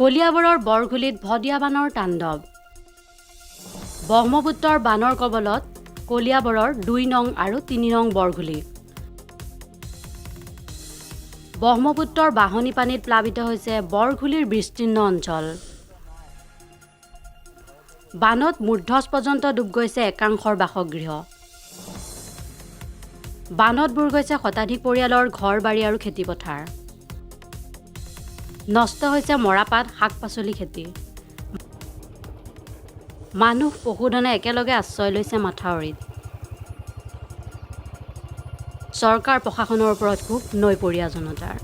কলিয়াবৰৰ বৰঘুলিত ভদিয়া বানৰ তাণ্ডৱ। ব্ৰহ্মপুত্ৰৰ বানৰ কৱলত কলিয়াবৰৰ ২ নং আৰু ৩ নং বৰঘুলি। ব্ৰহ্মপুত্ৰৰ বাঢ়নী পানীত প্লাবিত হৈছে বৰঘুলিৰ বিস্তীৰ্ণ অঞ্চল। বানত মূৰ্ধচ পৰ্যন্ত ডুব গৈছে একাংশৰ বাসগৃহ। বানত বুৰ গৈছে শতাধিক পৰিয়ালৰ ঘৰ-বাৰী আৰু খেতিপথাৰ। নষ্ট হৈছে মৰাপাট, শাক-পাচলি খেতি। মানুহ পশুধনে একেলগে আশ্ৰয় লৈছে মাথাউৰিত। চৰকাৰ প্ৰশাসনৰ ওপৰত ক্ষোভ নৈপৰীয়া জনতাৰ।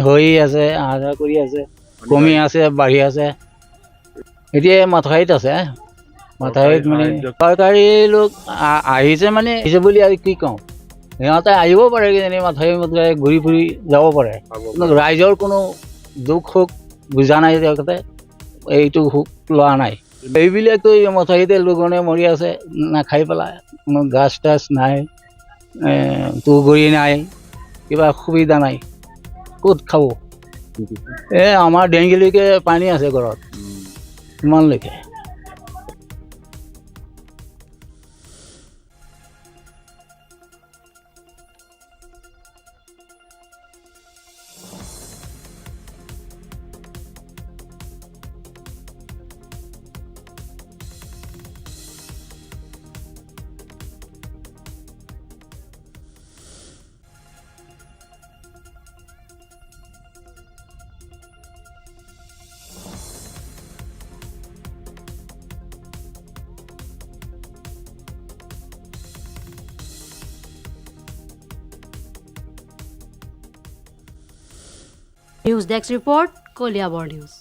হৈ আছে, আহা কৰি আছে, কমি আছে, বাঢ়ি আছে। এতিয়া মাথাউৰিত আছে। মাথাউৰিত মানে চৰকাৰী লোক আহিছে মানে আহিছে বুলি আৰু কি কওঁ, সিহঁতে আহিব পাৰে কিজানি মাথাউৰি ঘূৰি ফুৰি যাব পাৰে। ৰাইজৰ কোনো দুখ সুখ বুজা নাই, তেখেতে এইটো সুখ লোৱা নাই। এইবিলাকতো মাথাউৰিতে লোকনে মৰি আছে নাখাই পেলাই, কোনো গাছ তাছ নাই, তুঁহগুৰি নাই, কিবা সুবিধা নাই, ক'ত খাব? আমাৰ ডেংগিলৈকে পানী আছে ঘৰত, ইমানলৈকে। News desk report, Kaliabor news.